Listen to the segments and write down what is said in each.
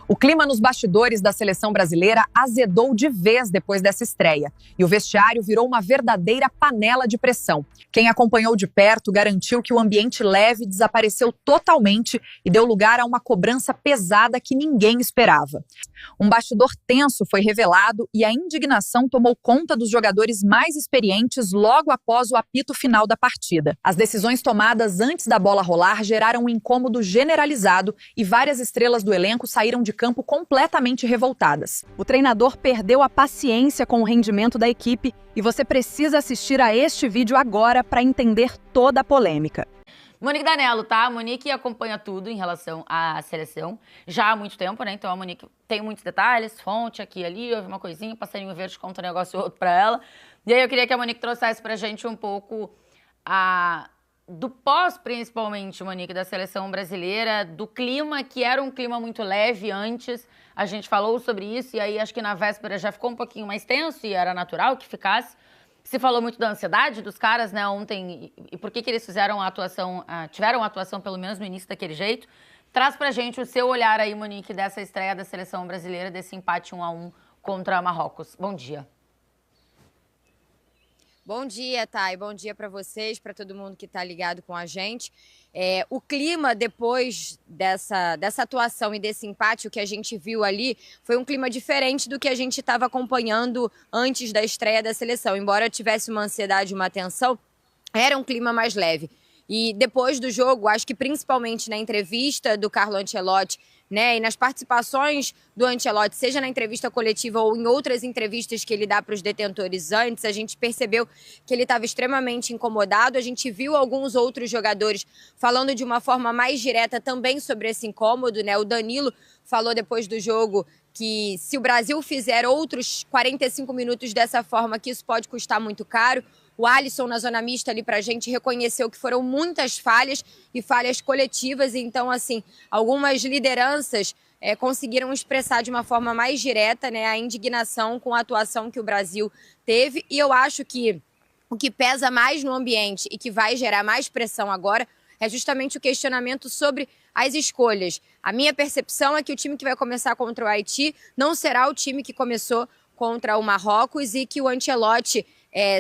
O clima nos bastidores da seleção brasileira azedou de vez depois dessa estreia. E o vestiário virou uma verdadeira panela de pressão. Quem acompanhou de perto garantiu que o ambiente leve desapareceu totalmente e deu lugar a uma cobrança pesada que ninguém esperava. Um bastidor tenso foi revelado e a indignação tomou conta dos jogadores mais experientes logo após o apito final da partida. As decisões tomadas antes da bola rolar geraram um incômodo generalizado e várias estrelas do elenco saíram de campo completamente revoltadas. O treinador perdeu a paciência com o rendimento da equipe e você precisa assistir a este vídeo agora para entender toda a polêmica. Monique Danello, tá? A Monique acompanha tudo em relação à seleção já há muito tempo, né? Então a Monique tem muitos detalhes, fonte aqui e ali, houve uma coisinha, passarinho verde conta um negócio ou outro pra ela. E aí eu queria que a Monique trouxesse pra gente um pouco do pós, principalmente, Monique, da seleção brasileira, do clima, que era um clima muito leve antes. A gente falou sobre isso e aí acho que na véspera já ficou um pouquinho mais tenso e era natural que ficasse. Se falou muito da ansiedade dos caras, né, ontem, e por que eles fizeram a atuação, tiveram a atuação pelo menos no início daquele jeito. Traz pra gente o seu olhar aí, Monique, dessa estreia da seleção brasileira, desse empate 1-1 contra Marrocos. Bom dia. Bom dia, Thay. Bom dia para vocês, para todo mundo que está ligado com a gente. O clima depois dessa atuação e desse empate, o que a gente viu ali, foi um clima diferente do que a gente estava acompanhando antes da estreia da seleção. Embora tivesse uma ansiedade e uma tensão, era um clima mais leve. E depois do jogo, acho que principalmente na entrevista do Carlo Ancelotti, né, e nas participações do Ancelotti, seja na entrevista coletiva ou em outras entrevistas que ele dá para os detentores antes, a gente percebeu que ele estava extremamente incomodado. A gente viu alguns outros jogadores falando de uma forma mais direta também sobre esse incômodo, né? O Danilo falou depois do jogo que se o Brasil fizer outros 45 minutos dessa forma, que isso pode custar muito caro. O Alisson, na zona mista ali pra gente, reconheceu que foram muitas falhas e falhas coletivas. Então, assim, algumas lideranças conseguiram expressar de uma forma mais direta, né, a indignação com a atuação que o Brasil teve. E eu acho que o que pesa mais no ambiente e que vai gerar mais pressão agora é justamente o questionamento sobre as escolhas. A minha percepção é que o time que vai começar contra o Haiti não será o time que começou contra o Marrocos e que o Ancelotti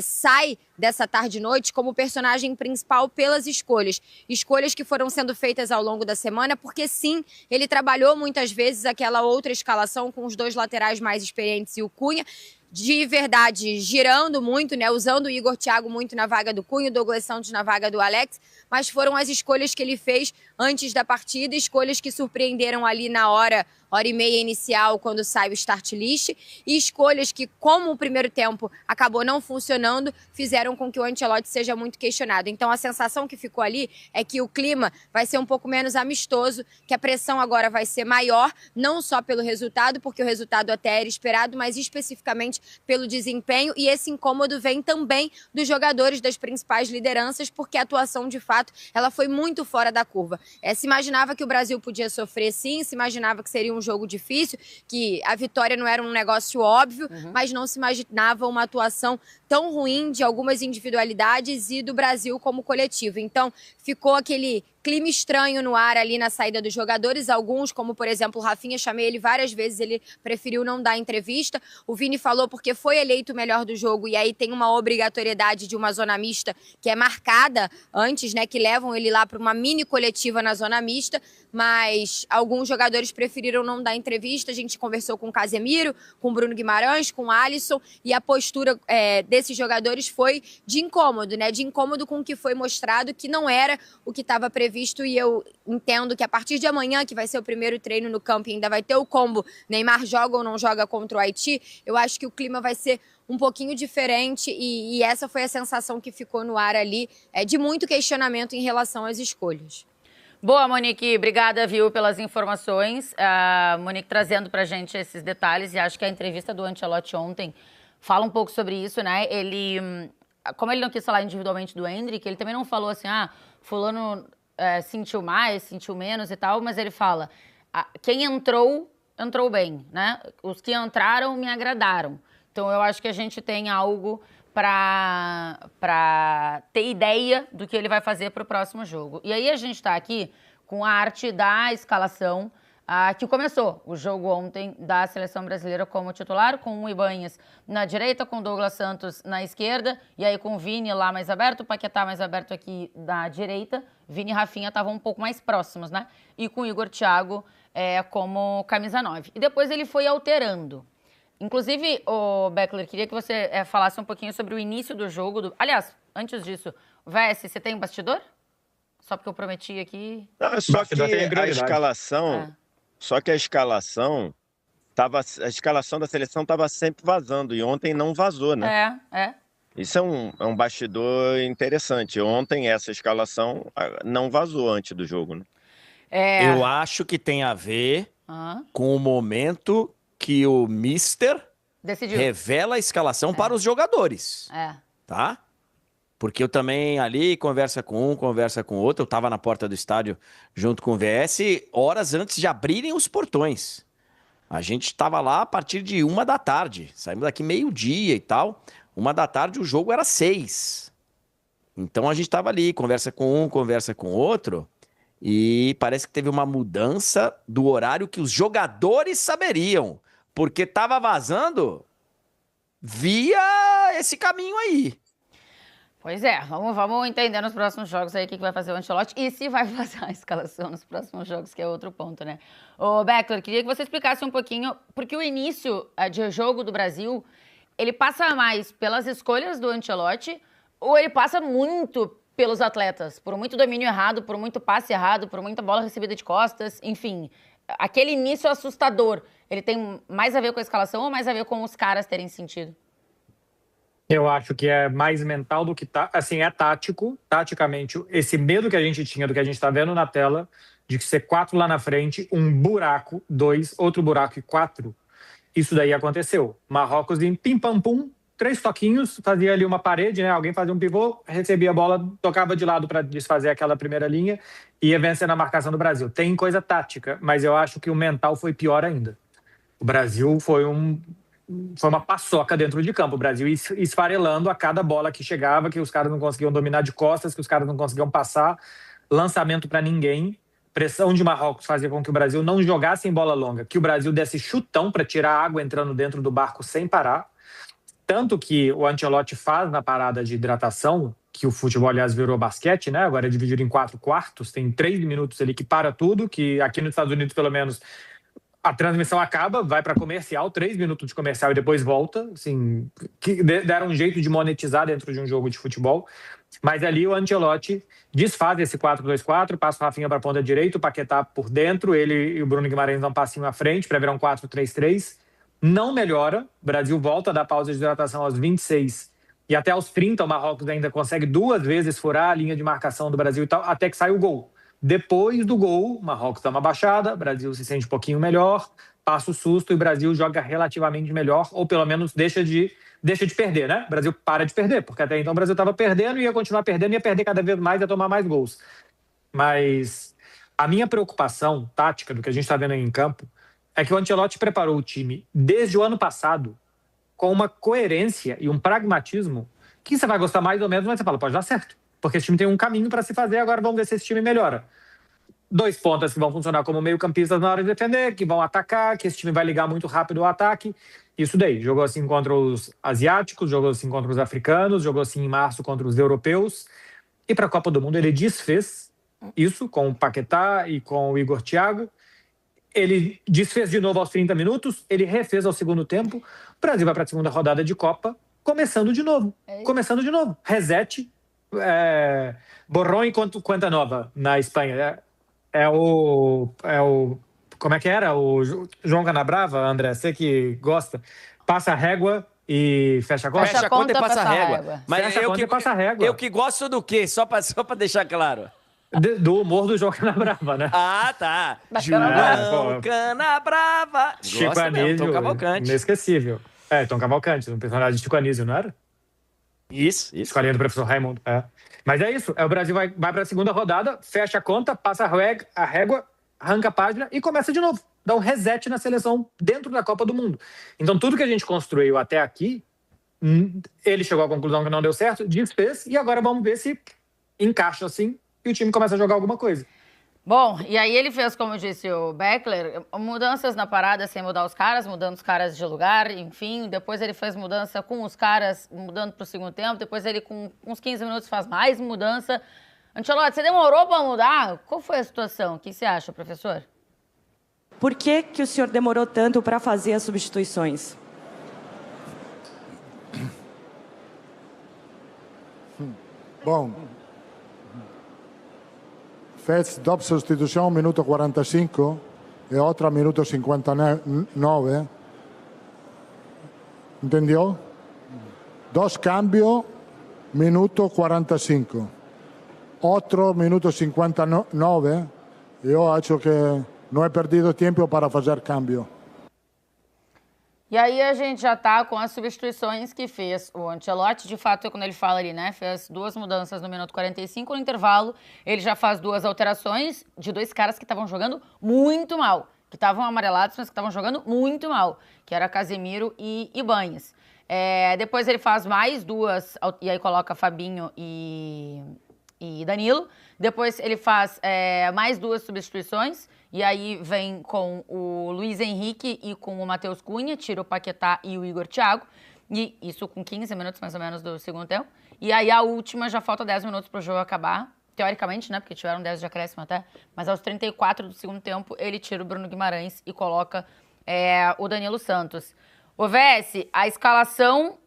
sai dessa tarde e noite como personagem principal pelas escolhas. Escolhas que foram sendo feitas ao longo da semana, porque sim, ele trabalhou muitas vezes aquela outra escalação com os dois laterais mais experientes e o Cunha, de verdade, girando muito, né, usando o Igor Thiago muito na vaga do Cunha, o Douglas Santos na vaga do Alex, mas foram as escolhas que ele fez antes da partida, escolhas que surpreenderam ali na hora e meia inicial, quando sai o start list, e escolhas que, como o primeiro tempo acabou não funcionando, fizeram com que o Ancelotti seja muito questionado. Então a sensação que ficou ali é que o clima vai ser um pouco menos amistoso, que a pressão agora vai ser maior, não só pelo resultado, porque o resultado até era esperado, mas especificamente pelo desempenho, e esse incômodo vem também dos jogadores das principais lideranças, porque a atuação, de fato, ela foi muito fora da curva. Se imaginava que o Brasil podia sofrer sim, se imaginava que seria um jogo difícil, que a vitória não era um negócio óbvio, mas não se imaginava uma atuação tão ruim de algumas individualidades e do Brasil como coletivo. Então, ficou aquele clima estranho no ar ali na saída dos jogadores. Alguns, como por exemplo o Rafinha, chamei ele várias vezes, ele preferiu não dar entrevista. O Vini falou porque foi eleito o melhor do jogo e aí tem uma obrigatoriedade de uma zona mista que é marcada antes, né, que levam ele lá para uma mini coletiva na zona mista, mas alguns jogadores preferiram não dar entrevista. A gente conversou com o Casemiro, com o Bruno Guimarães, com o Alisson, e a postura desses jogadores foi de incômodo, né, de incômodo com o que foi mostrado, que não era o que estava previsto. E eu entendo que a partir de amanhã, que vai ser o primeiro treino no campo e ainda vai ter o combo Neymar joga ou não joga contra o Haiti, eu acho que o clima vai ser um pouquinho diferente e essa foi a sensação que ficou no ar ali, de muito questionamento em relação às escolhas. Boa, Monique. Obrigada, viu, pelas informações. A Monique trazendo pra gente esses detalhes, e acho que a entrevista do Ancelotti ontem fala um pouco sobre isso, né? Ele, como ele não quis falar individualmente do Endrick, ele também não falou assim, fulano sentiu mais, sentiu menos e tal, mas ele fala, quem entrou bem, né? Os que entraram me agradaram. Então eu acho que a gente tem algo para ter ideia do que ele vai fazer para o próximo jogo. E aí a gente está aqui com a arte da escalação que começou o jogo ontem da Seleção Brasileira como titular, com o Ibanhas na direita, com o Douglas Santos na esquerda, e aí com o Vini lá mais aberto, o Paquetá mais aberto aqui da direita. Vini e Rafinha estavam um pouco mais próximos, né? E com o Igor Thiago como camisa 9. E depois ele foi alterando. Inclusive, o Beckler, queria que você falasse um pouquinho sobre o início do jogo. Aliás, antes disso, VS, você tem um bastidor? Só porque eu prometi aqui. Não, só que a escalação, a escalação da seleção estava sempre vazando, e ontem não vazou, né? Isso é um bastidor interessante. Ontem essa escalação não vazou antes do jogo, né? Eu acho que tem a ver com o momento que o Mister decidiu. Revela a escalação para os jogadores. Tá? Porque eu também ali conversa com um, conversa com outro. Eu estava na porta do estádio junto com o VS horas antes de abrirem os portões. A gente estava lá a partir de 1h. Saímos daqui meio-dia e tal. 1h, o jogo era 6. Então a gente estava ali, conversa com um, conversa com outro. E parece que teve uma mudança do horário que os jogadores saberiam. Porque estava vazando via esse caminho aí. Pois é, vamos entender nos próximos jogos aí o que vai fazer o Ancelotti e se vai fazer a escalação nos próximos jogos, que é outro ponto, né? Ô, Beckler, queria que você explicasse um pouquinho, porque o início de jogo do Brasil, ele passa mais pelas escolhas do Ancelotti ou ele passa muito pelos atletas? Por muito domínio errado, por muito passe errado, por muita bola recebida de costas, enfim. Aquele início assustador, ele tem mais a ver com a escalação ou mais a ver com os caras terem sentido? Eu acho que é mais mental do que assim, é tático, taticamente, esse medo que a gente tinha do que a gente está vendo na tela, de que ser 4 lá na frente, um buraco, 2, outro buraco e 4, isso daí aconteceu. Marrocos em pim-pam-pum, 3 toquinhos, fazia ali uma parede, né? Alguém fazia um pivô, recebia a bola, tocava de lado para desfazer aquela primeira linha e ia vencendo a marcação do Brasil. Tem coisa tática, mas eu acho que o mental foi pior ainda. O Brasil foi uma paçoca dentro de campo. O Brasil esfarelando a cada bola que chegava, que os caras não conseguiam dominar de costas, que os caras não conseguiam passar, lançamento para ninguém. Pressão de Marrocos fazia com que o Brasil não jogasse em bola longa, que o Brasil desse chutão para tirar água entrando dentro do barco sem parar. Tanto que o Ancelotti faz na parada de hidratação, que o futebol, aliás, virou basquete, né? Agora é dividido em 4 quartos, tem 3 minutos ali que para tudo, que aqui nos Estados Unidos, pelo menos, a transmissão acaba, vai para comercial, 3 minutos de comercial e depois volta. Assim, que deram um jeito de monetizar dentro de um jogo de futebol. Mas ali o Ancelotti desfaz esse 4-2-4, passa o Rafinha para a ponta direita, o Paquetá por dentro, ele e o Bruno Guimarães dão um passinho à frente para virar um 4-3-3. Não melhora, o Brasil volta a dar pausa de hidratação aos 26 e até aos 30 o Marrocos ainda consegue 2 vezes furar a linha de marcação do Brasil e tal, até que sai o gol. Depois do gol, o Marrocos dá uma baixada, o Brasil se sente um pouquinho melhor, passa o susto e o Brasil joga relativamente melhor, ou pelo menos deixa de perder, né? O Brasil para de perder, porque até então o Brasil estava perdendo e ia continuar perdendo, ia perder cada vez mais, ia tomar mais gols. Mas a minha preocupação tática do que a gente está vendo aí em campo é que o Ancelotti preparou o time desde o ano passado com uma coerência e um pragmatismo que você vai gostar mais ou menos, mas você fala, pode dar certo. Porque esse time tem um caminho para se fazer, agora vamos ver se esse time melhora. 2 pontas que vão funcionar como meio-campistas na hora de defender, que vão atacar, que esse time vai ligar muito rápido o ataque. Isso daí. Jogou assim contra os asiáticos, jogou assim contra os africanos, jogou assim em março contra os europeus. E para a Copa do Mundo ele desfez isso com o Paquetá e com o Igor Thiago. Ele desfez de novo aos 30 minutos, ele refez ao segundo tempo. O Brasil vai para a segunda rodada de Copa, começando de novo. Reset. Borrão e conta nova na Espanha. Como é que era? O João Canabrava, André, você que gosta. Passa a régua e fecha a conta. Fecha a conta e passa a régua. Mas fecha a conta e passa a régua. Eu que gosto do quê? Só pra deixar claro. Do humor do João Canabrava, né? Ah, tá. João Canabrava. Chico Anísio, Tom Cavalcante. Inesquecível. Tom Cavalcante, um personagem de Chico Anísio, não era? Isso. Escolinha do professor Raimundo. Mas é isso. O Brasil vai para a segunda rodada, fecha a conta, passa a régua, arranca a página e começa de novo. Dá um reset na seleção dentro da Copa do Mundo. Então, tudo que a gente construiu até aqui, ele chegou à conclusão que não deu certo, desfez, e agora vamos ver se encaixa assim e o time começa a jogar alguma coisa. Bom, e aí ele fez, como disse o Beckler, mudanças na parada sem mudar os caras, mudando os caras de lugar, enfim. Depois ele fez mudança com os caras, mudando pro segundo tempo. Depois ele, com uns 15 minutos, faz mais mudança. Ancelotti, você demorou para mudar? Qual foi a situação? O que você acha, professor? Por que o senhor demorou tanto para fazer as substituições? Bom, fez dopo sostituição, minuto 45 e outra minuto 59. Entendeu? Dos cambios, minuto 45. Outro minuto 59. Eu acho que não é perdido tempo para fazer cambio. E aí a gente já tá com as substituições que fez o Ancelotti. De fato, quando ele fala ali, né, fez 2 mudanças no minuto 45, no intervalo ele já faz 2 alterações de 2 caras que estavam jogando muito mal, que estavam amarelados, mas que estavam jogando muito mal, que era Casemiro e Ibañez. Depois ele faz mais 2, e aí coloca Fabinho e Danilo. Depois ele faz mais 2 substituições, e aí vem com o Luiz Henrique e com o Matheus Cunha, tira o Paquetá e o Igor Thiago, e isso com 15 minutos mais ou menos do segundo tempo. E aí a última já falta 10 minutos para o jogo acabar, teoricamente, né, porque tiveram 10 de acréscimo até, mas aos 34 do segundo tempo ele tira o Bruno Guimarães e coloca o Danilo Santos. O VS, a escalação,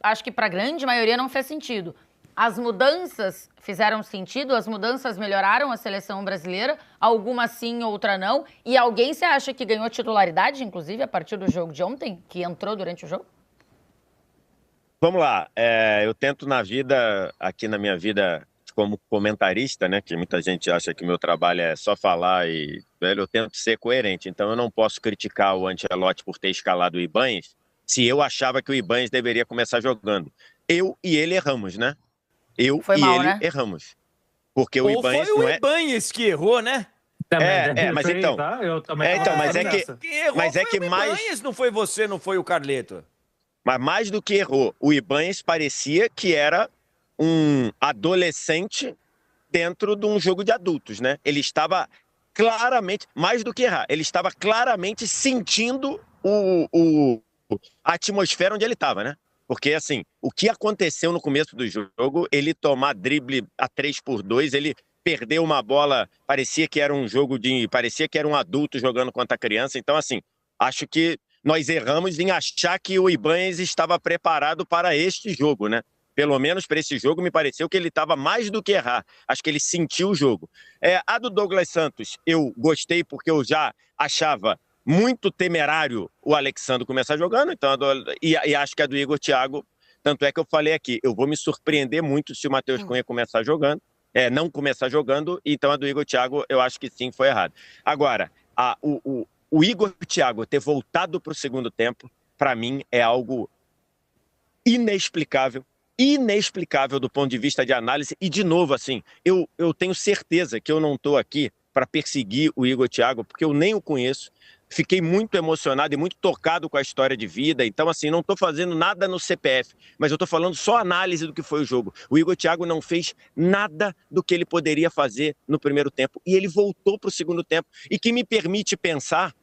acho que para a grande maioria não fez sentido. As mudanças fizeram sentido? As mudanças melhoraram a seleção brasileira? Alguma sim, outra não? E alguém você acha que ganhou titularidade, inclusive, a partir do jogo de ontem? Que entrou durante o jogo? Vamos lá. Eu tento aqui na minha vida, como comentarista, né? Que muita gente acha que meu trabalho é só falar eu tento ser coerente. Então eu não posso criticar o Ancelotti por ter escalado o Ibañez se eu achava que o Ibañez deveria começar jogando. Eu e ele erramos, né? Erramos. Porque o Ibañez foi o Ibañez que errou, né? Mas então... Eu também mas é que o mais... Ibañez, não foi você, não foi o Carleto. Mas mais do que errou, o Ibañez parecia que era um adolescente dentro de um jogo de adultos, né? Ele estava claramente, mais do que errar, ele estava claramente sentindo a atmosfera onde ele estava, né? Porque, assim, o que aconteceu no começo do jogo, ele tomar drible a 3x2, ele perdeu uma bola, parecia que era um adulto jogando contra a criança. Então, assim, acho que nós erramos em achar que o Ibañez estava preparado para este jogo, né? Pelo menos para esse jogo, me pareceu que ele estava mais do que errar. Acho que ele sentiu o jogo. A do Douglas Santos, eu gostei porque eu já achava muito temerário o Alexandre começar jogando, então, e acho que a do Igor Thiago, tanto é que eu falei aqui, eu vou me surpreender muito se o Matheus Cunha começar jogando, não começar jogando, então a do Igor Thiago eu acho que sim, foi errado. Agora, o Igor Thiago ter voltado para o segundo tempo, para mim é algo inexplicável do ponto de vista de análise, e de novo, assim, eu tenho certeza que eu não estou aqui para perseguir o Igor Thiago, porque eu nem o conheço. Fiquei muito emocionado e muito tocado com a história de vida. Então, assim, não estou fazendo nada no CPF, mas eu estou falando só análise do que foi o jogo. O Igor Thiago não fez nada do que ele poderia fazer no primeiro tempo. E ele voltou para o segundo tempo. E que me permite pensar,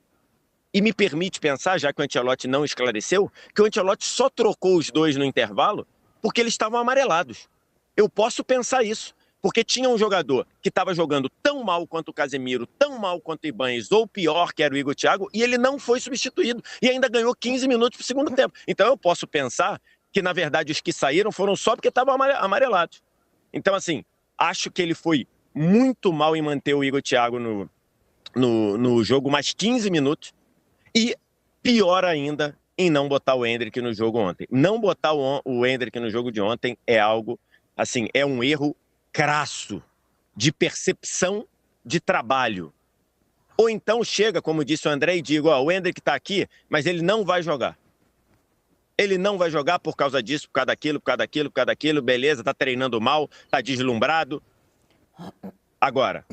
já que o Ancelotti não esclareceu, que o Ancelotti só trocou os dois no intervalo porque eles estavam amarelados. Eu posso pensar isso. Porque tinha um jogador que estava jogando tão mal quanto o Casemiro, tão mal quanto o Ibañez, ou pior, que era o Igor Thiago, e ele não foi substituído. E ainda ganhou 15 minutos para o segundo tempo. Então eu posso pensar que, na verdade, os que saíram foram só porque estavam amarelados. Então, assim, acho que ele foi muito mal em manter o Igor Thiago no jogo mais 15 minutos. E pior ainda em não botar o Endrick no jogo ontem. Não botar o Endrick no jogo de ontem é algo, assim, é um erro crasso de percepção de trabalho. Ou então chega, como disse o André, e digo, o Endrick está aqui, mas ele não vai jogar. Ele não vai jogar por causa disso, por causa daquilo, beleza, tá treinando mal, tá deslumbrado. Agora,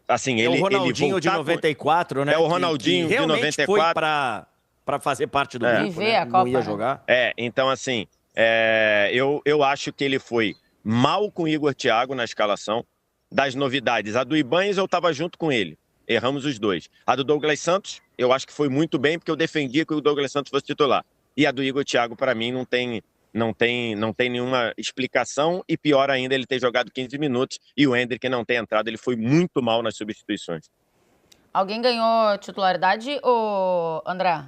assim, o Ronaldinho de 94, né? É o Ronaldinho que de 94. Foi para fazer parte do grupo, né? Não ia jogar. Então, assim, eu acho que ele foi mal com o Igor Thiago na escalação, das novidades. A do Ibanez eu estava junto com ele. Erramos os dois. A do Douglas Santos, eu acho que foi muito bem, porque eu defendia que o Douglas Santos fosse titular. E a do Igor Thiago, para mim, não tem nenhuma explicação. E pior ainda, ele ter jogado 15 minutos e o Endrick não ter entrado. Ele foi muito mal nas substituições. Alguém ganhou titularidade ou André?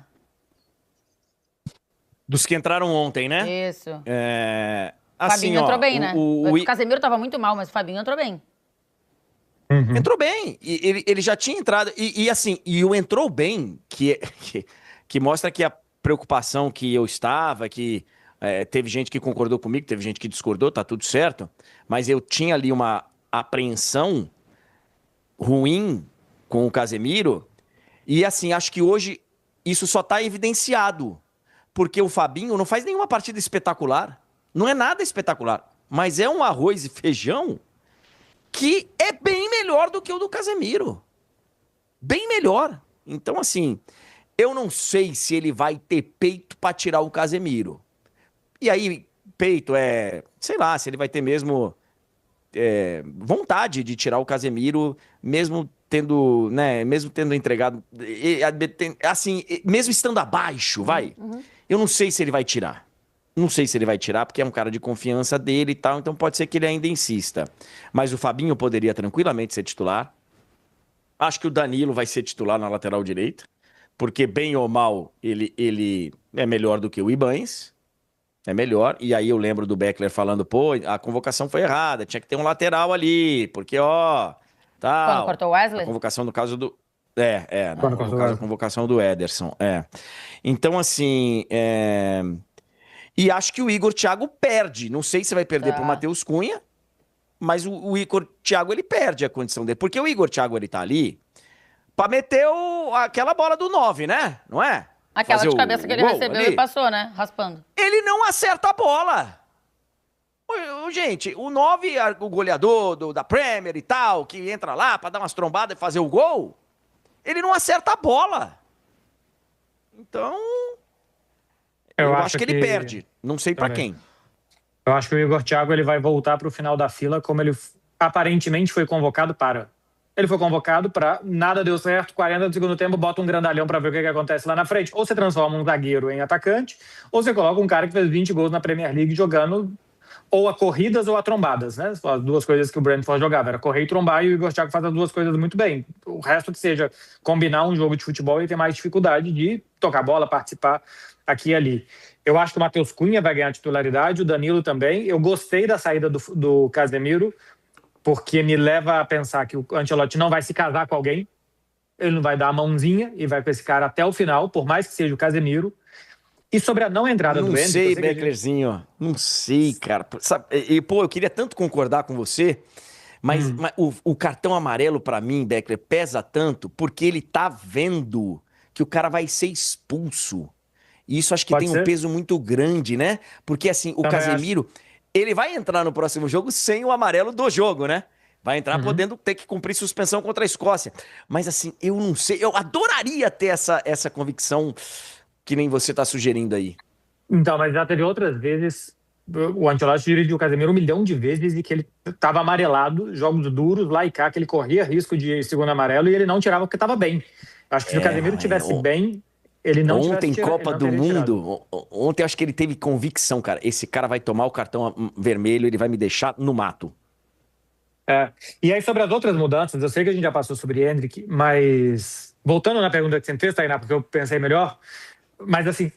Dos que entraram ontem, né? Isso. Assim, Fabinho entrou bem, né? O Casemiro estava muito mal, mas o Fabinho entrou bem. Uhum. Entrou bem. Ele já tinha entrado. E o entrou bem, que mostra que a preocupação que eu estava, que teve gente que concordou comigo, teve gente que discordou, tá tudo certo. Mas eu tinha ali uma apreensão ruim com o Casemiro. E assim, acho que hoje isso só tá evidenciado. Porque o Fabinho não faz nenhuma partida espetacular. Não é nada espetacular. Mas é um arroz e feijão que é bem melhor do que o do Casemiro. Bem melhor. Então, assim, eu não sei se ele vai ter peito para tirar o Casemiro. E aí, peito sei lá, se ele vai ter mesmo vontade de tirar o Casemiro, mesmo tendo entregado, assim, mesmo estando abaixo, vai. Uhum. Eu não sei se ele vai tirar. Não sei se ele vai tirar, porque é um cara de confiança dele e tal, então pode ser que ele ainda insista. Mas o Fabinho poderia tranquilamente ser titular. Acho que o Danilo vai ser titular na lateral direita, porque bem ou mal, ele é melhor do que o Ibanez. É melhor. E aí eu lembro do Beckler falando, pô, a convocação foi errada, tinha que ter um lateral ali, porque, tal. Quando cortou o Wesley? A convocação no caso do... no caso a convocação do Ederson, Então, assim, E acho que o Igor Thiago perde. Não sei se vai perder pro Matheus Cunha, mas o Igor Thiago, ele perde a condição dele. Porque o Igor Thiago, ele tá ali pra meter aquela bola do 9, né? Não é? Aquela fazer de cabeça que ele recebeu ali. E passou, né? Raspando. Ele não acerta a bola. Gente, o 9, o goleador da Premier e tal, que entra lá pra dar umas trombadas e fazer o gol, ele não acerta a bola. Então... Eu acho que ele perde. Não sei pra quem. Eu acho que o Igor Thiago ele vai voltar pro final da fila, como ele aparentemente foi convocado para. Ele foi convocado para nada deu certo, 40 do segundo tempo, bota um grandalhão para ver o que acontece lá na frente. Ou você transforma um zagueiro em atacante, ou você coloca um cara que fez 20 gols na Premier League jogando ou a corridas ou a trombadas, né? As duas coisas que o Brentford jogava, era correr e trombar, e o Igor Thiago faz as duas coisas muito bem. O resto que seja combinar um jogo de futebol e ter mais dificuldade de tocar bola, participar aqui e ali. Eu acho que o Matheus Cunha vai ganhar titularidade, o Danilo também. Eu gostei da saída do Casemiro, porque me leva a pensar que o Ancelotti não vai se casar com alguém, ele não vai dar a mãozinha e vai com esse cara até o final, por mais que seja o Casemiro. E sobre a não entrada do Endrick... Não sei, Becklerzinho, não sei, cara. Sabe, eu queria tanto concordar com você, mas o cartão amarelo pra mim, Beckler, pesa tanto porque ele tá vendo que o cara vai ser expulso. E isso acho que tem um peso muito grande, né? Porque assim, o Casemiro, ele vai entrar no próximo jogo sem o amarelo do jogo, né? Vai entrar podendo ter que cumprir suspensão contra a Escócia. Mas assim, eu não sei, eu adoraria ter essa convicção que nem você tá sugerindo aí. Então, mas já teve outras vezes, o Ancelotti dirigiu o Casemiro 1 milhão de vezes e que ele tava amarelado, jogos duros, lá e cá, que ele corria risco de segundo amarelo e ele não tirava porque tava bem. Acho que se o Casemiro tivesse bem... Ele não ontem, Copa do Mundo, ontem acho que ele teve convicção, cara. Esse cara vai tomar o cartão vermelho, ele vai me deixar no mato. E aí, sobre as outras mudanças, eu sei que a gente já passou sobre Endrick, mas voltando na pergunta que você me fez, Tainá, porque eu pensei melhor, mas assim,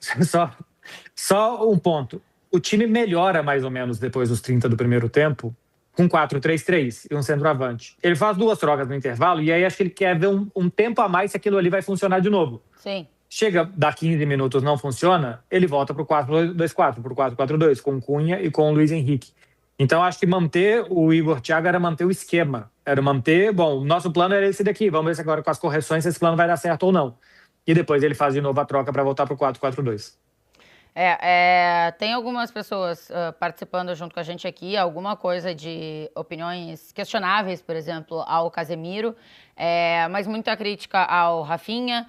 só um ponto. O time melhora mais ou menos depois dos 30 do primeiro tempo, com 4-3-3 e um centroavante. Ele faz 2 trocas no intervalo e aí acho que ele quer ver um tempo a mais se aquilo ali vai funcionar de novo. Sim. Chega, dá 15 minutos, não funciona, ele volta pro 4-2-4, pro 4-4-2, com Cunha e com o Luiz Henrique. Então, acho que manter o Igor Thiago era manter o esquema. Era manter, bom, o nosso plano era esse daqui, vamos ver se agora com as correções se esse plano vai dar certo ou não. E depois ele faz de novo a troca para voltar pro 4-4-2. Tem algumas pessoas participando junto com a gente aqui, alguma coisa de opiniões questionáveis, por exemplo, ao Casemiro, mas muita crítica ao Rafinha,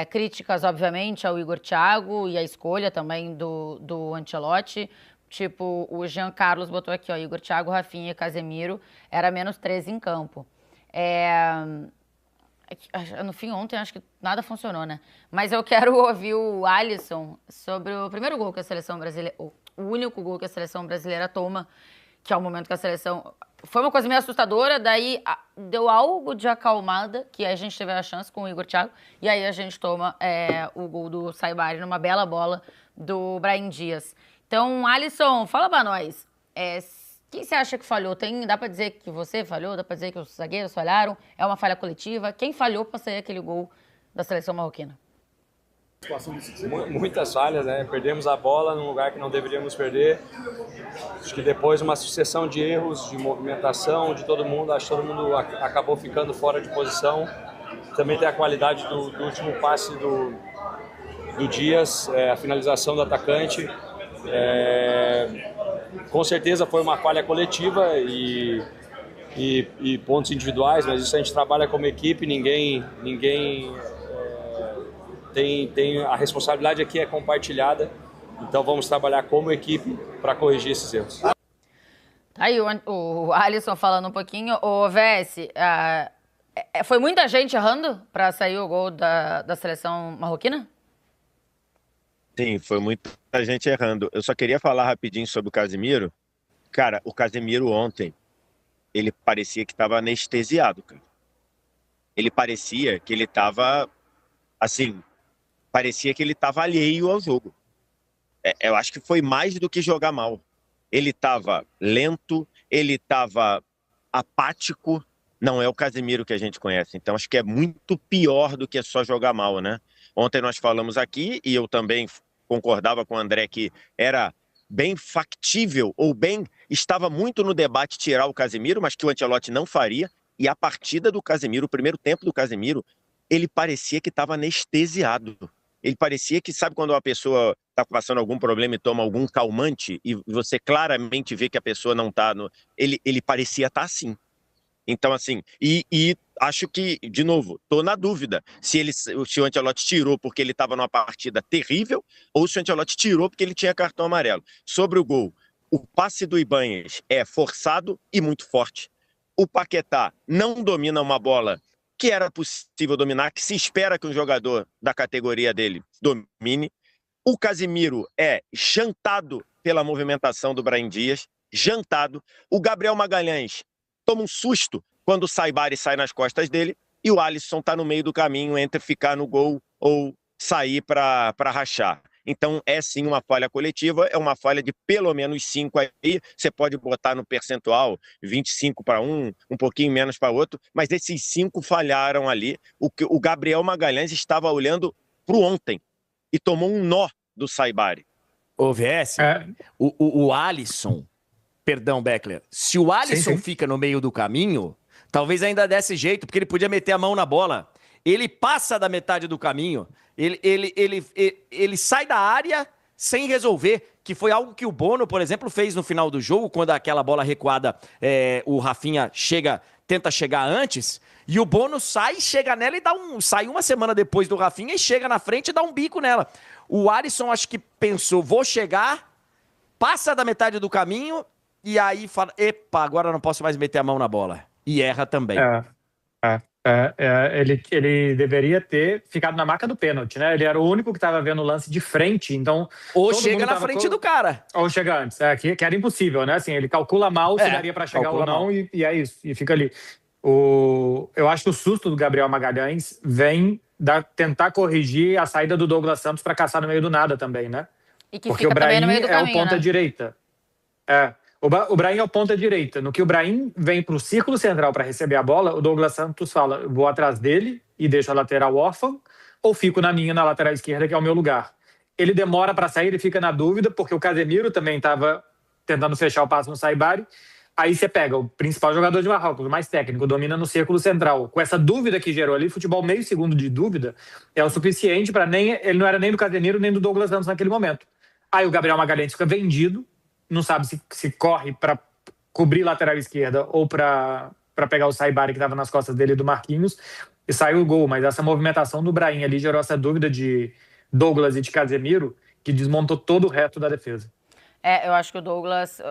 críticas, obviamente, ao Igor Thiago e a escolha também do Ancelotti, Tipo, o Jean Carlos botou aqui, ó, Igor, Thiago, Rafinha e Casemiro, era -13 em campo. No fim, ontem, acho que nada funcionou, né? Mas eu quero ouvir o Alisson sobre o primeiro gol que a seleção brasileira... O único gol que a seleção brasileira toma, que é o momento que a seleção... Foi uma coisa meio assustadora, daí deu algo de acalmada, que a gente teve a chance com o Igor Thiago, e aí a gente toma o gol do Saibari numa bela bola do Brahim Dias. Então, Alisson, fala pra nós. Quem você acha que falhou? Dá pra dizer que você falhou? Dá pra dizer que os zagueiros falharam? É uma falha coletiva? Quem falhou pra sair aquele gol da seleção marroquina? Muitas falhas, né? Perdemos a bola num lugar que não deveríamos perder. Acho que depois uma sucessão de erros, de movimentação de todo mundo, acho que todo mundo acabou ficando fora de posição. Também tem a qualidade do último passe do Dias, a finalização do atacante. Com certeza foi uma falha coletiva e pontos individuais, mas isso a gente trabalha como equipe, ninguém tem a responsabilidade aqui é compartilhada, então vamos trabalhar como equipe para corrigir esses erros. Tá aí o Alisson falando um pouquinho. Ô, VS, foi muita gente errando para sair o gol da seleção marroquina? Sim, foi muita gente errando. Eu só queria falar rapidinho sobre o Casemiro. Cara, o Casemiro ontem, ele parecia que estava anestesiado, cara. Ele parecia que ele estava, assim, parecia que ele estava alheio ao jogo. Eu acho que foi mais do que jogar mal. Ele estava lento, ele estava apático. Não é o Casemiro que a gente conhece. Então, acho que é muito pior do que só jogar mal, né? Ontem nós falamos aqui, e eu também concordava com o André que era bem factível, estava muito no debate tirar o Casemiro, mas que o Ancelotti não faria. E a partida do Casemiro, o primeiro tempo do Casemiro, ele parecia que estava anestesiado. Ele parecia que, sabe quando uma pessoa está passando algum problema e toma algum calmante e você claramente vê que a pessoa não está... Ele parecia estar assim. Então, assim, e acho que, de novo, estou na dúvida se o Ancelotti tirou porque ele estava numa partida terrível ou se o Ancelotti tirou porque ele tinha cartão amarelo. Sobre o gol, o passe do Ibanez é forçado e muito forte. O Paquetá não domina uma bola que era possível dominar, que se espera que um jogador da categoria dele domine. O Casemiro é jantado pela movimentação do Brahim Dias, jantado. O Gabriel Magalhães toma um susto quando o Saibari sai nas costas dele e o Alisson está no meio do caminho entre ficar no gol ou sair para rachar. Então é sim uma falha coletiva, é uma falha de pelo menos 5 aí, você pode botar no percentual 25 para um pouquinho menos para outro, mas esses 5 falharam ali. O Gabriel Magalhães estava olhando para o ontem e tomou um nó do Saibari. Ô VS, o Alisson... Perdão, Beckler. Se o Alisson fica no meio do caminho, talvez ainda desse jeito, porque ele podia meter a mão na bola. Ele passa da metade do caminho, ele sai da área sem resolver, que foi algo que o Bono, por exemplo, fez no final do jogo, quando aquela bola recuada, o Rafinha tenta chegar antes, e o Bono sai, chega nela e sai uma semana depois do Rafinha e chega na frente e dá um bico nela. O Alisson acho que pensou, vou chegar, passa da metade do caminho, e aí fala, epa, agora não posso mais meter a mão na bola. E erra também. Ele deveria ter ficado na marca do pênalti, né? Ele era o único que estava vendo o lance de frente, então... Ou chega na frente do cara. Ou chega antes, que era impossível, né? Assim, ele calcula mal se daria para chegar ou não, e é isso, e fica ali. Eu acho que o susto do Gabriel Magalhães vem tentar corrigir a saída do Douglas Santos para caçar no meio do nada também, né? E que porque fica o Brahim no meio do caminho, o ponta-direita. O Brahim é o ponta-direita. No que o Brahim vem para o círculo central para receber a bola, o Douglas Santos fala, vou atrás dele e deixo a lateral órfã, ou fico na lateral esquerda, que é o meu lugar. Ele demora para sair, ele fica na dúvida, porque o Casemiro também estava tentando fechar o passe no Saibari. Aí você pega o principal jogador de Marrocos, o mais técnico, domina no círculo central. Com essa dúvida que gerou ali, futebol meio segundo de dúvida, é o suficiente para ele não era nem do Casemiro, nem do Douglas Santos naquele momento. Aí o Gabriel Magalhães fica vendido, não sabe se corre para cobrir lateral esquerda ou para pegar o Saibari que estava nas costas dele e do Marquinhos, e saiu o gol. Mas essa movimentação do Brahim ali gerou essa dúvida de Douglas e de Casemiro, que desmontou todo o resto da defesa. Eu acho que o Douglas,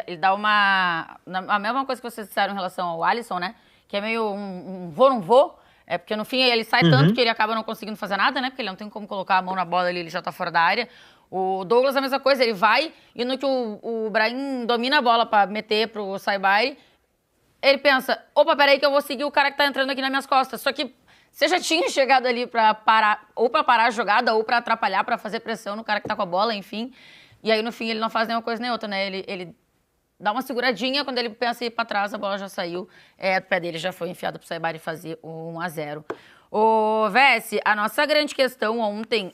ele dá a mesma coisa que vocês disseram em relação ao Alisson, né? Que é meio um vou, não vou. Porque no fim ele sai tanto que ele acaba não conseguindo fazer nada, né? Porque ele não tem como colocar a mão na bola, ele já tá fora da área. O Douglas é a mesma coisa, ele vai e no que o Brahim domina a bola pra meter pro Saibari, ele pensa, opa, peraí que eu vou seguir o cara que tá entrando aqui nas minhas costas. Só que você já tinha chegado ali pra parar, ou pra parar a jogada, ou pra atrapalhar, pra fazer pressão no cara que tá com a bola, enfim. E aí no fim ele não faz nenhuma coisa nem outra, né? Ele dá uma seguradinha, quando ele pensa em ir pra trás, a bola já saiu. O pé dele já foi enfiado pro Saibari fazer o 1-0. Ô, Vessi, a nossa grande questão ontem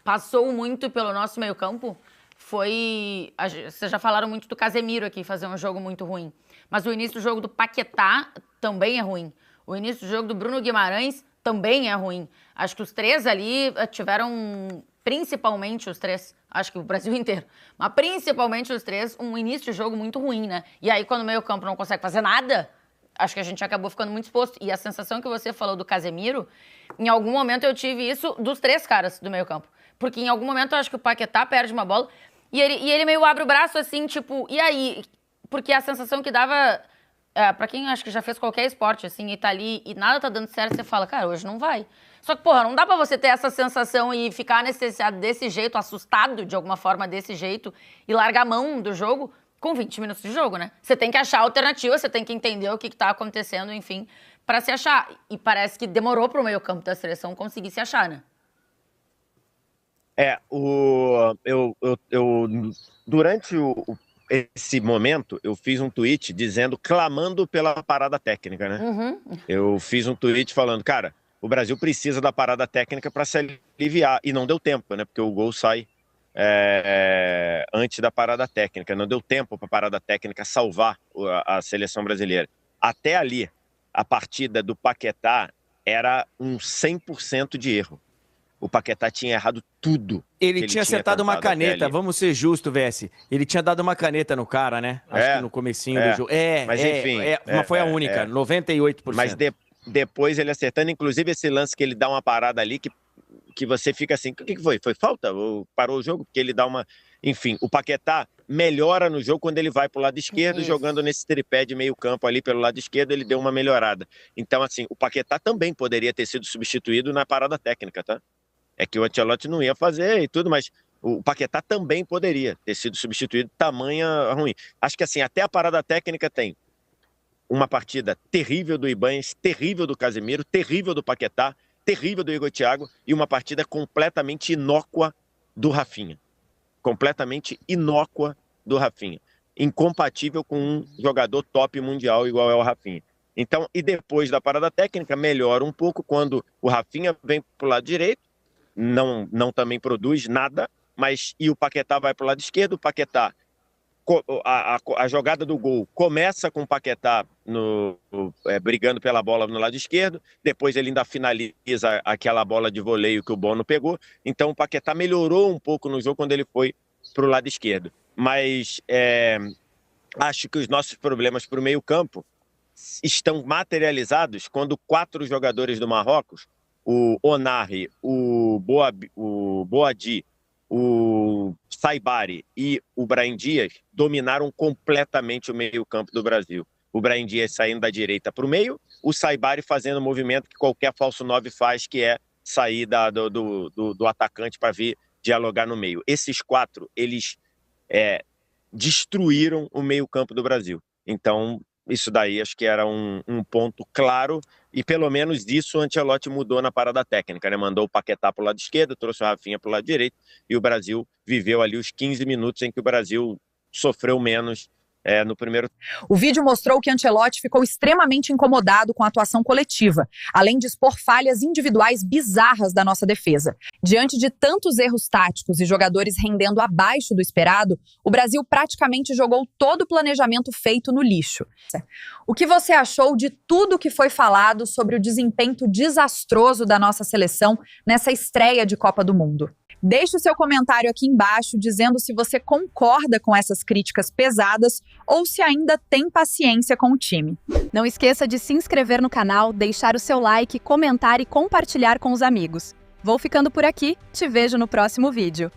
passou muito pelo nosso meio-campo. Vocês já falaram muito do Casemiro aqui, fazer um jogo muito ruim. Mas o início do jogo do Paquetá também é ruim. O início do jogo do Bruno Guimarães também é ruim. Acho que os três ali tiveram, principalmente os três, acho que o Brasil inteiro, mas principalmente os três, um início de jogo muito ruim, né? E aí, quando o meio-campo não consegue fazer nada, acho que a gente acabou ficando muito exposto. E a sensação que você falou do Casemiro, em algum momento eu tive isso dos três caras do meio-campo. Porque em algum momento eu acho que o Paquetá perde uma bola e ele meio abre o braço assim, tipo, e aí? Porque a sensação que dava, pra quem acho que já fez qualquer esporte, assim, e tá ali e nada tá dando certo, você fala, cara, hoje não vai. Só que, porra, não dá pra você ter essa sensação e ficar anestesiado desse jeito, assustado de alguma forma desse jeito e largar a mão do jogo com 20 minutos de jogo, né? Você tem que achar alternativa, você tem que entender o que tá acontecendo, enfim, pra se achar. E parece que demorou pro meio-campo da seleção conseguir se achar, né? Durante esse momento, eu fiz um tweet clamando pela parada técnica, né? Eu fiz um tweet falando, cara, o Brasil precisa da parada técnica para se aliviar. E não deu tempo, né? Porque o gol sai antes da parada técnica. Não deu tempo para a parada técnica salvar a seleção brasileira. Até ali, a partida do Paquetá era um 100% de erro. O Paquetá tinha errado tudo. Ele tinha acertado uma caneta, vamos ser justos, Vessi. Ele tinha dado uma caneta no cara, né? Acho que no comecinho do jogo. Mas enfim. Foi a única, 98%. Mas depois ele acertando, inclusive esse lance que ele dá uma parada ali, que você fica assim, o que foi? Foi falta? Ou parou o jogo? Porque ele dá uma... Enfim, o Paquetá melhora no jogo quando ele vai pro lado esquerdo, jogando nesse tripé de meio campo ali pelo lado esquerdo, ele deu uma melhorada. Então, assim, o Paquetá também poderia ter sido substituído na parada técnica, tá? É que o Ancelotti não ia fazer e tudo, mas o Paquetá também poderia ter sido substituído, tamanha ruim. Acho que assim, até a parada técnica tem uma partida terrível do Ibanez, terrível do Casemiro, terrível do Paquetá, terrível do Igor Thiago e uma partida completamente inócua do Rafinha. Completamente inócua do Rafinha. Incompatível com um jogador top mundial igual é o Rafinha. Então, e depois da parada técnica, melhora um pouco quando o Rafinha vem pro lado direito, não também produz nada, e o Paquetá vai para o lado esquerdo. O Paquetá, a jogada do gol começa com o Paquetá brigando pela bola no lado esquerdo, depois ele ainda finaliza aquela bola de voleio que o Bono pegou. Então o Paquetá melhorou um pouco no jogo quando ele foi para o lado esquerdo. Mas acho que os nossos problemas para o meio-campo estão materializados quando 4 jogadores do Marrocos, o Onari, o Boadi, o Saibari e o Brahim Dias dominaram completamente o meio-campo do Brasil. O Brahim Dias saindo da direita para o meio, o Saibari fazendo o movimento que qualquer falso 9 faz, que é sair do atacante para vir dialogar no meio. Esses 4, eles destruíram o meio-campo do Brasil. Então, isso daí acho que era um ponto claro, e pelo menos disso o Ancelotti mudou na parada técnica, né? Mandou o Paquetá para o lado esquerdo, trouxe o Rafinha para o lado direito, e o Brasil viveu ali os 15 minutos em que o Brasil sofreu menos no primeiro. O vídeo mostrou que Ancelotti ficou extremamente incomodado com a atuação coletiva, além de expor falhas individuais bizarras da nossa defesa. Diante de tantos erros táticos e jogadores rendendo abaixo do esperado, o Brasil praticamente jogou todo o planejamento feito no lixo. O que você achou de tudo que foi falado sobre o desempenho desastroso da nossa seleção nessa estreia de Copa do Mundo? Deixe o seu comentário aqui embaixo dizendo se você concorda com essas críticas pesadas ou se ainda tem paciência com o time. Não esqueça de se inscrever no canal, deixar o seu like, comentar e compartilhar com os amigos. Vou ficando por aqui, te vejo no próximo vídeo.